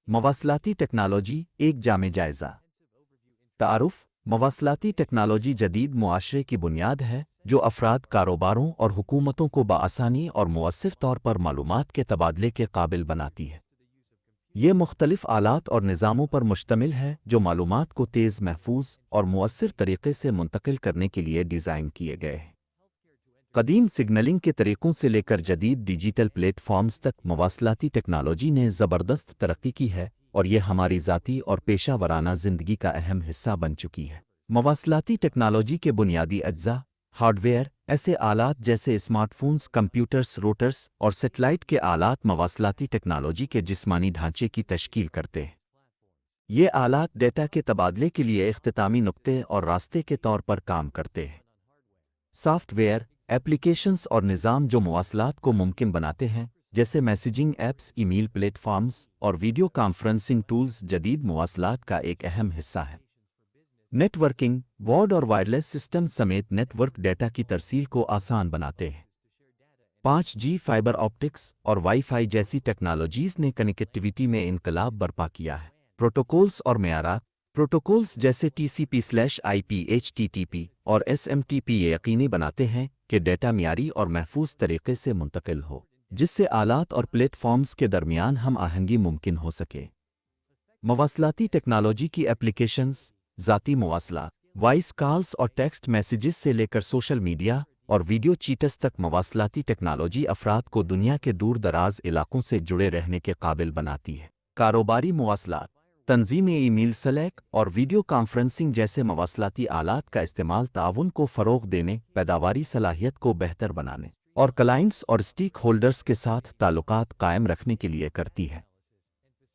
مواصلاتی ٹیکنالوجی ایک جامع جائزہ تعارف مواصلاتی ٹیکنالوجی جدید معاشرے کی بنیاد ہے جو افراد کاروباروں اور حکومتوں کو بآسانی اور مؤثر طور پر معلومات کے تبادلے کے قابل بناتی ہے۔ یہ مختلف آلات اور نظاموں پر مشتمل ہے جو معلومات کو تیز، محفوظ اور مؤثر طریقے سے منتقل کرنے کے لیے ڈیزائن کیے گئے ہیں۔ قدیم سگنلنگ کے طریقوں سے لے کر جدید ڈیجیٹل پلیٹ فارمز تک مواصلاتی ٹیکنالوجی نے زبردست ترقی کی ہے اور یہ ہماری ذاتی اور پیشہ ورانہ زندگی کا اہم حصہ بن چکی ہے۔ مواصلاتی ٹیکنالوجی کے بنیادی اجزاء ہارڈ ویئر ایسے آلات جیسے اسمارٹ فونز، کمپیوٹرز، روٹرز اور سیٹلائٹ کے آلات مواصلاتی ٹیکنالوجی کے جسمانی ڈھانچے کی تشکیل کرتے ہیں۔ یہ آلات ڈیٹا کے تبادلے کے لیے اختتامی نقطے اور راستے کے طور پر کام کرتے ہیں۔ سافٹ ویئر ایپلیکیشنز اور نظام جو مواصلات کو ممکن بناتے ہیں جیسے میسیجنگ ایپس، ای میل پلیٹ فارمز اور ویڈیو کانفرنسنگ ٹولز جدید مواصلات کا ایک اہم حصہ ہے۔ نیٹ ورکنگ وارڈ اور وائرلیس سسٹم سمیت نیٹ ورک ڈیٹا کی ترسیل کو آسان بناتے ہیں۔ 5G فائبر آپٹکس اور وائی فائی جیسی ٹیکنالوجیز نے کنیکٹیویٹی میں انقلاب برپا کیا ہے۔ پروٹوکولز اور معیارات پروٹوکولز جیسے TCP/IP، HTTP اور SMTP یہ یقینی بناتے ہیں کہ ڈیٹا معیاری اور محفوظ طریقے سے منتقل ہو، جس سے آلات اور پلیٹ فارمز کے درمیان ہم آہنگی ممکن ہو سکے۔ مواصلاتی ٹیکنالوجی کی ایپلیکیشنز ذاتی مواصلات وائس کالز اور ٹیکسٹ میسیجز سے لے کر سوشل میڈیا اور ویڈیو چیٹس تک مواصلاتی ٹیکنالوجی افراد کو دنیا کے دور دراز علاقوں سے جڑے رہنے کے قابل بناتی ہے۔ کاروباری مواصلات تنظیم ای میل، سلیک اور ویڈیو کانفرنسنگ جیسے مواصلاتی آلات کا استعمال تعاون کو فروغ دینے، پیداواری صلاحیت کو بہتر بنانے اور کلائنٹس اور اسٹیک ہولڈرز کے ساتھ تعلقات قائم رکھنے کے لیے کرتی ہے۔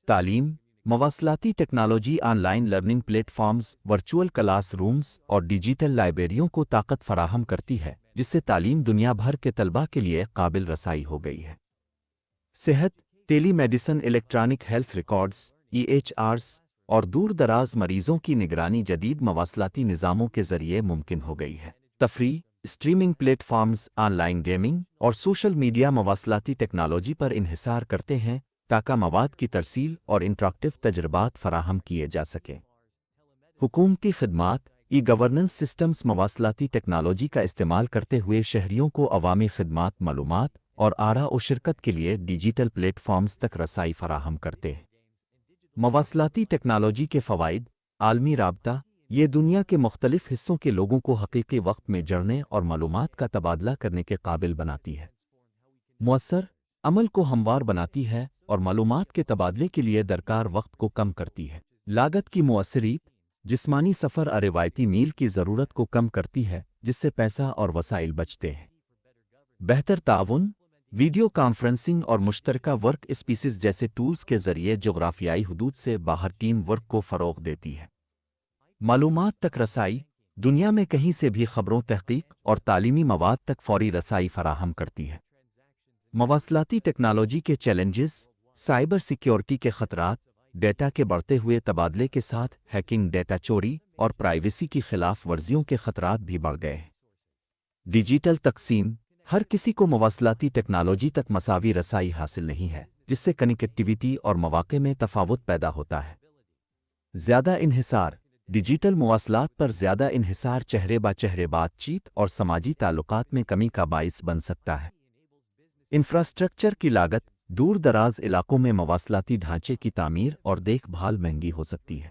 تعلیم مواصلاتی technology online learning platforms, virtual classrooms اور ڈیجیٹل لائبریریوں کو طاقت فراہم کرتی ہے جس سے تعلیم دنیا بھر کے طلباء کے لیے قابل رسائی ہو گئی ہے۔ صحت telemedicine, electronic health records EHRs اور دور دراز مریضوں کی نگرانی جدید مواصلاتی نظاموں کے ذریعے ممکن ہو گئی ہے۔ تفریح streaming platforms, online gaming اور سوشل میڈیا مواصلاتی ٹیکنالوجی پر انحصار کرتے ہیں تاکہ مواد کی ترسیل اور انٹریکٹیو تجربات فراہم کیے جا سکیں۔ حکومتی خدمات ای گورننس سسٹمز مواصلاتی ٹیکنالوجی کا استعمال کرتے ہوئے شہریوں کو عوامی خدمات، معلومات اور آراء و شرکت کے لیے ڈیجیٹل پلیٹ فارمز تک رسائی فراہم کرتے ہیں۔ مواصلاتی ٹیکنالوجی کے فوائد عالمی رابطہ یہ دنیا کے مختلف حصوں کے لوگوں کو حقیقی وقت میں جڑنے اور معلومات کا تبادلہ کرنے کے قابل بناتی ہے۔ مؤثر عمل کو ہموار بناتی ہے اور معلومات کے تبادلے کے لیے درکار وقت کو کم کرتی ہے۔ لاگت کی مؤثریت جسمانی سفر اور روایتی میل کی ضرورت کو کم کرتی ہے جس سے پیسہ اور وسائل بچتے ہیں۔ بہتر تعاون ویڈیو کانفرنسنگ اور مشترکہ ورک اسپیسز جیسے ٹولز کے ذریعے جغرافیائی حدود سے باہر ٹیم ورک کو فروغ دیتی ہے۔ معلومات تک رسائی دنیا میں کہیں سے بھی خبروں، تحقیق اور تعلیمی مواد تک فوری رسائی فراہم کرتی ہے۔ مواصلاتی ٹیکنالوجی کے چیلنجز سائبر سیکیورٹی کے خطرات ڈیٹا کے بڑھتے ہوئے تبادلے کے ساتھ ہیکنگ، ڈیٹا چوری اور پرائیویسی کی خلاف ورزیوں کے خطرات بھی بڑھ گئے ہیں۔ ڈیجیٹل تقسیم ہر کسی کو مواصلاتی ٹیکنالوجی تک مساوی رسائی حاصل نہیں ہے جس سے کنیکٹیویٹی اور مواقع میں تفاوت پیدا ہوتا ہے۔ زیادہ انحصار ڈیجیٹل مواصلات پر زیادہ انحصار چہرے بہ چہرے بات چیت اور سماجی تعلقات میں کمی کا باعث بن سکتا ہے۔ انفراسٹرکچر کی لاگت دور دراز علاقوں میں مواصلاتی ڈھانچے کی تعمیر اور دیکھ بھال مہنگی ہو سکتی ہے۔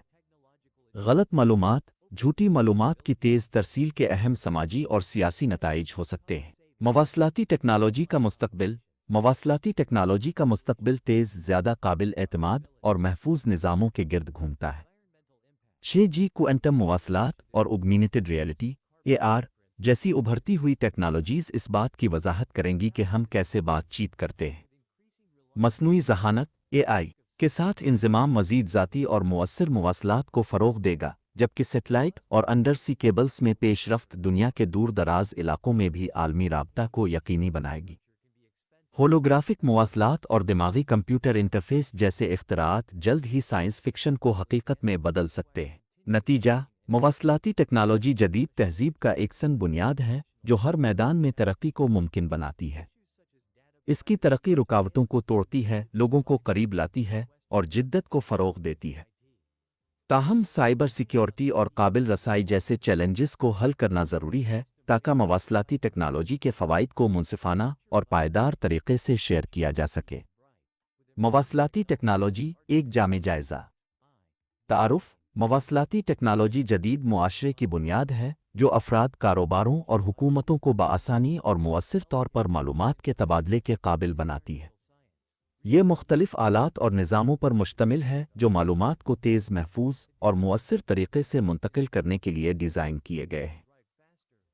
غلط معلومات جھوٹی معلومات کی تیز ترسیل کے اہم سماجی اور سیاسی نتائج ہو سکتے ہیں۔ مواصلاتی ٹیکنالوجی کا مستقبل مواصلاتی ٹیکنالوجی کا مستقبل تیز، زیادہ قابل اعتماد اور محفوظ نظاموں کے گرد گھومتا ہے۔ 6G کوانٹم مواصلات اور آگمینٹڈ ریئلٹی AR جیسی ابھرتی ہوئی ٹیکنالوجیز اس بات کی وضاحت کریں گی کہ ہم کیسے بات چیت کرتے ہیں۔ مصنوعی ذہانت AI کے ساتھ انضمام مزید ذاتی اور مؤثر مواصلات کو فروغ دے گا، جبکہ سیٹلائٹ اور انڈر سی کیبلز میں پیش رفت دنیا کے دور دراز علاقوں میں بھی عالمی رابطہ کو یقینی بنائے گی۔ ہولوگرافک مواصلات اور دماغی کمپیوٹر انٹرفیس جیسے اختراعات جلد ہی سائنس فکشن کو حقیقت میں بدل سکتے ہیں۔ نتیجہ مواصلاتی ٹیکنالوجی جدید تہذیب کا ایک سن بنیاد ہے جو ہر میدان میں ترقی کو ممکن بناتی ہے۔ اس کی ترقی رکاوٹوں کو توڑتی ہے، لوگوں کو قریب لاتی ہے اور جدت کو فروغ دیتی ہے۔ تاہم سائبر سیکیورٹی اور قابل رسائی جیسے چیلنجز کو حل کرنا ضروری ہے تاکہ مواصلاتی ٹیکنالوجی کے فوائد کو منصفانہ اور پائیدار طریقے سے شیئر کیا جا سکے۔ مواصلاتی ٹیکنالوجی ایک جامع جائزہ۔ تعارف: مواصلاتی ٹیکنالوجی جدید معاشرے کی بنیاد ہے جو افراد، کاروباروں اور حکومتوں کو بآسانی اور مؤثر طور پر معلومات کے تبادلے کے قابل بناتی ہے۔ یہ مختلف آلات اور نظاموں پر مشتمل ہے جو معلومات کو تیز، محفوظ اور مؤثر طریقے سے منتقل کرنے کے لیے ڈیزائن کیے گئے ہیں۔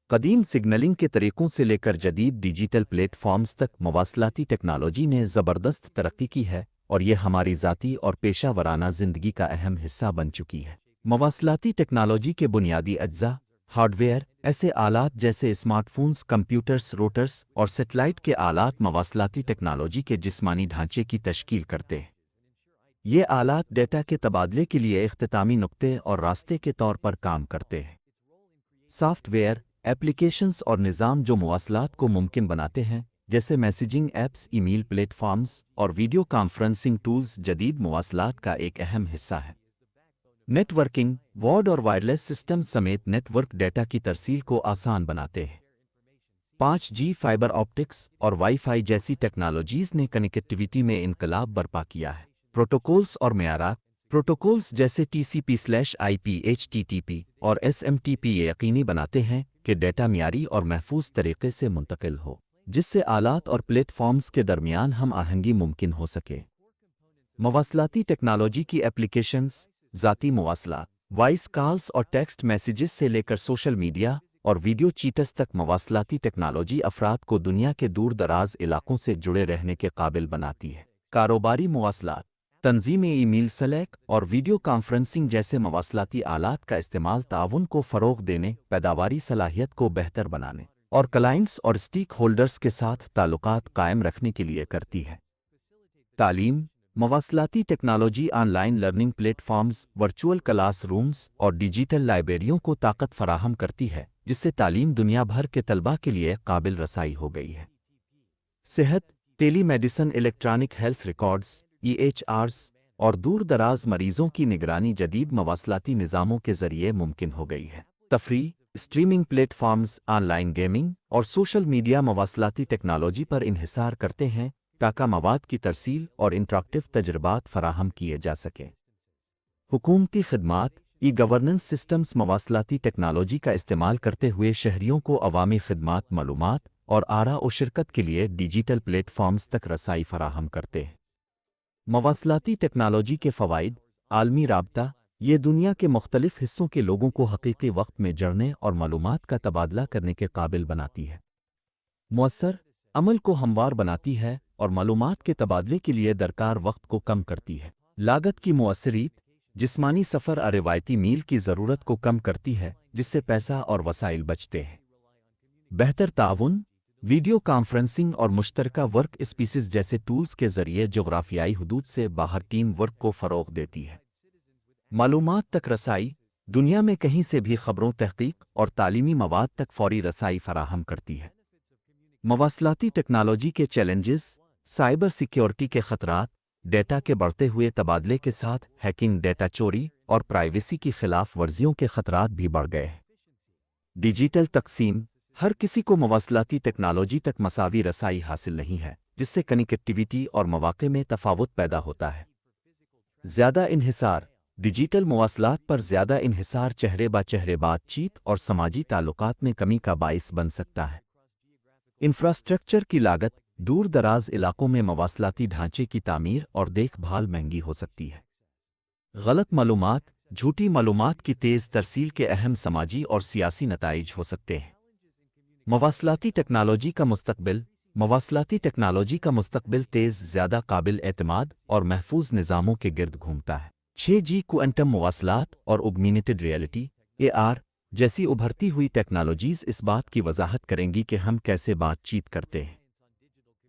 قدیم سگنلنگ کے طریقوں سے لے کر جدید ڈیجیٹل پلیٹ فارمز تک مواصلاتی ٹیکنالوجی نے زبردست ترقی کی ہے اور یہ ہماری ذاتی اور پیشہ ورانہ زندگی کا اہم حصہ بن چکی ہے۔ مواصلاتی ٹیکنالوجی کے بنیادی اجزاء: ہارڈ ویئر: ایسے آلات جیسے اسمارٹ فونز، کمپیوٹرز، روٹرز اور سیٹلائٹ کے آلات مواصلاتی ٹیکنالوجی کے جسمانی ڈھانچے کی تشکیل کرتے ہیں۔ یہ آلات ڈیٹا کے تبادلے کے لیے اختتامی نقطے اور راستے کے طور پر کام کرتے ہیں۔ سافٹ ویئر: ایپلیکیشنز اور نظام جو مواصلات کو ممکن بناتے ہیں، جیسے میسیجنگ ایپس، ای میل پلیٹ فارمز اور ویڈیو کانفرنسنگ ٹولز، جدید مواصلات کا ایک اہم حصہ ہے۔ نیٹ ورکنگ: وائرڈ اور وائرلیس سسٹم سمیت نیٹ ورک ڈیٹا کی ترسیل کو آسان بناتے ہیں۔ 5G، فائبر آپٹکس اور وائی فائی جیسی ٹیکنالوجیز نے کنیکٹیویٹی میں انقلاب برپا کیا ہے۔ پروٹوکولز اور معیارات: پروٹوکولز جیسے TCP/IP، HTTP اور SMTP یہ یقینی بناتے ہیں کہ ڈیٹا معیاری اور محفوظ طریقے سے منتقل ہو، جس سے آلات اور پلیٹ فارمز کے درمیان ہم آہنگی ممکن ہو سکے۔ مواصلاتی ٹیکنالوجی کی ایپلیکیشنز: ذاتی مواصلات، وائس کالز اور ٹیکسٹ میسیجز سے لے کر سوشل میڈیا اور ویڈیو چیٹس تک، مواصلاتی ٹیکنالوجی افراد کو دنیا کے دور دراز علاقوں سے جڑے رہنے کے قابل بناتی ہے۔ کاروباری مواصلات: تنظیم ای میل، سلیک اور ویڈیو کانفرنسنگ جیسے مواصلاتی آلات کا استعمال تعاون کو فروغ دینے، پیداواری صلاحیت کو بہتر بنانے اور کلائنٹس اور اسٹیک ہولڈرز کے ساتھ تعلقات قائم رکھنے کے لیے کرتی ہے۔ تعلیم: مواصلاتی technology online learning platforms, virtual classrooms اور ڈیجیٹل لائبریریوں کو طاقت فراہم کرتی ہے، جس سے تعلیم دنیا بھر کے طلباء کے لیے قابل رسائی ہو گئی ہے۔ صحت: telemedicine, electronic health records EHRs اور دور دراز مریضوں کی نگرانی جدید مواصلاتی نظاموں کے ذریعے ممکن ہو گئی ہے۔ تفریح: streaming platforms, online gaming اور سوشل میڈیا مواصلاتی ٹیکنالوجی پر انحصار کرتے ہیں تاکہ مواد کی ترسیل اور انٹریکٹیو تجربات فراہم کیے جا سکیں۔ حکومتی خدمات: ای گورننس سسٹمز مواصلاتی ٹیکنالوجی کا استعمال کرتے ہوئے شہریوں کو عوامی خدمات، معلومات اور آراء و شرکت کے لیے ڈیجیٹل پلیٹ فارمز تک رسائی فراہم کرتے ہیں۔ مواصلاتی ٹیکنالوجی کے فوائد: عالمی رابطہ: یہ دنیا کے مختلف حصوں کے لوگوں کو حقیقی وقت میں جڑنے اور معلومات کا تبادلہ کرنے کے قابل بناتی ہے۔ مؤثر عمل کو ہموار بناتی ہے اور معلومات کے تبادلے کے لیے درکار وقت کو کم کرتی ہے۔ لاگت کی مؤثریت: جسمانی سفر روایتی میل کی ضرورت کو کم کرتی ہے، جس سے پیسہ اور وسائل بچتے ہیں۔ بہتر تعاون: ویڈیو کانفرنسنگ اور مشترکہ ورک اسپیسز جیسے ٹولز کے ذریعے جغرافیائی حدود سے باہر ٹیم ورک کو فروغ دیتی ہے۔ معلومات تک رسائی: دنیا میں کہیں سے بھی خبروں، تحقیق اور تعلیمی مواد تک فوری رسائی فراہم کرتی ہے۔ مواصلاتی ٹیکنالوجی کے چیلنجز: سائبر سیکیورٹی کے خطرات: ڈیٹا کے بڑھتے ہوئے تبادلے کے ساتھ ہیکنگ، ڈیٹا چوری اور پرائیویسی کی خلاف ورزیوں کے خطرات بھی بڑھ گئے ہیں۔ ڈیجیٹل تقسیم: ہر کسی کو مواصلاتی ٹیکنالوجی تک مساوی رسائی حاصل نہیں ہے، جس سے کنیکٹیویٹی اور مواقع میں تفاوت پیدا ہوتا ہے۔ زیادہ انحصار: ڈیجیٹل مواصلات پر زیادہ انحصار چہرے بہ چہرے بات چیت اور سماجی تعلقات میں کمی کا باعث بن سکتا ہے۔ انفراسٹرکچر کی لاگت: دور دراز علاقوں میں مواصلاتی ڈھانچے کی تعمیر اور دیکھ بھال مہنگی ہو سکتی ہے۔ غلط معلومات: جھوٹی معلومات کی تیز ترسیل کے اہم سماجی اور سیاسی نتائج ہو سکتے ہیں۔ مواصلاتی ٹیکنالوجی کا مستقبل: مواصلاتی ٹیکنالوجی کا مستقبل تیز، زیادہ قابل اعتماد اور محفوظ نظاموں کے گرد گھومتا ہے۔ 6G، کوانٹم مواصلات اور آگمنٹڈ ریئلٹی AR جیسی ابھرتی ہوئی ٹیکنالوجیز اس بات کی وضاحت کریں گی کہ ہم کیسے بات چیت کرتے ہیں۔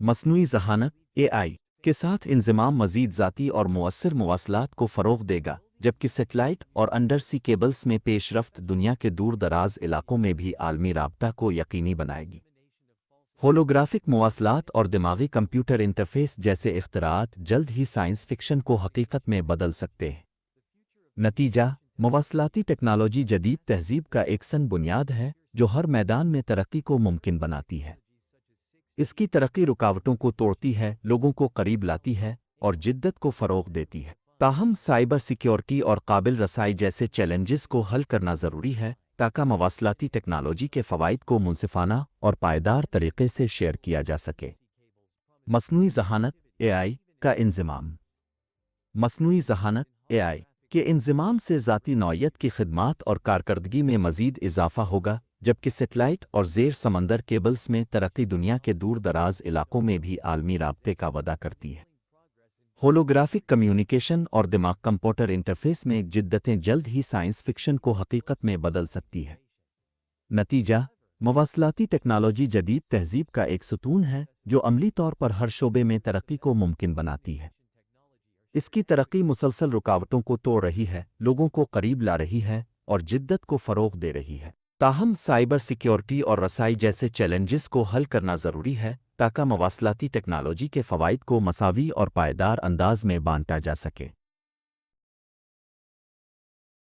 مصنوعی ذہانت AI کے ساتھ انضمام مزید ذاتی اور مؤثر مواصلات کو فروغ دے گا، جبکہ سیٹلائٹ اور انڈر سی کیبلز میں پیش رفت دنیا کے دور دراز علاقوں میں بھی عالمی رابطہ کو یقینی بنائے گی۔ ہولوگرافک مواصلات اور دماغی کمپیوٹر انٹرفیس جیسے اختراعات جلد ہی سائنس فکشن کو حقیقت میں بدل سکتے ہیں۔ نتیجہ: مواصلاتی ٹیکنالوجی جدید تہذیب کا ایک سن بنیاد ہے جو ہر میدان میں ترقی کو ممکن بناتی ہے۔ اس کی ترقی رکاوٹوں کو توڑتی ہے، لوگوں کو قریب لاتی ہے اور جدت کو فروغ دیتی ہے۔ تاہم سائبر سیکیورٹی اور قابل رسائی جیسے چیلنجز کو حل کرنا ضروری ہے تاکہ مواصلاتی ٹیکنالوجی کے فوائد کو منصفانہ اور پائیدار طریقے سے شیئر کیا جا سکے۔ مصنوعی ذہانت (AI) کا انضمام۔ مصنوعی ذہانت (AI) کے انضمام سے ذاتی نوعیت کی خدمات اور کارکردگی میں مزید اضافہ ہوگا، جبکہ سیٹلائٹ اور زیر سمندر کیبلز میں ترقی دنیا کے دور دراز علاقوں میں بھی عالمی رابطے کا وعدہ کرتی ہے۔ ہولوگرافک کمیونیکیشن اور دماغ کمپیوٹر انٹرفیس میں جدتیں جلد ہی سائنس فکشن کو حقیقت میں بدل سکتی ہے۔ نتیجہ: مواصلاتی ٹیکنالوجی جدید تہذیب کا ایک ستون ہے جو عملی طور پر ہر شعبے میں ترقی کو ممکن بناتی ہے۔ اس کی ترقی مسلسل رکاوٹوں کو توڑ رہی ہے، لوگوں کو قریب لا رہی ہے اور جدت کو فروغ دے رہی ہے۔ تاہم سائبر سیکیورٹی اور رسائی جیسے چیلنجز کو حل کرنا ضروری ہے تاکہ مواصلاتی ٹیکنالوجی کے فوائد کو مساوی اور پائیدار انداز میں بانٹا جا سکے۔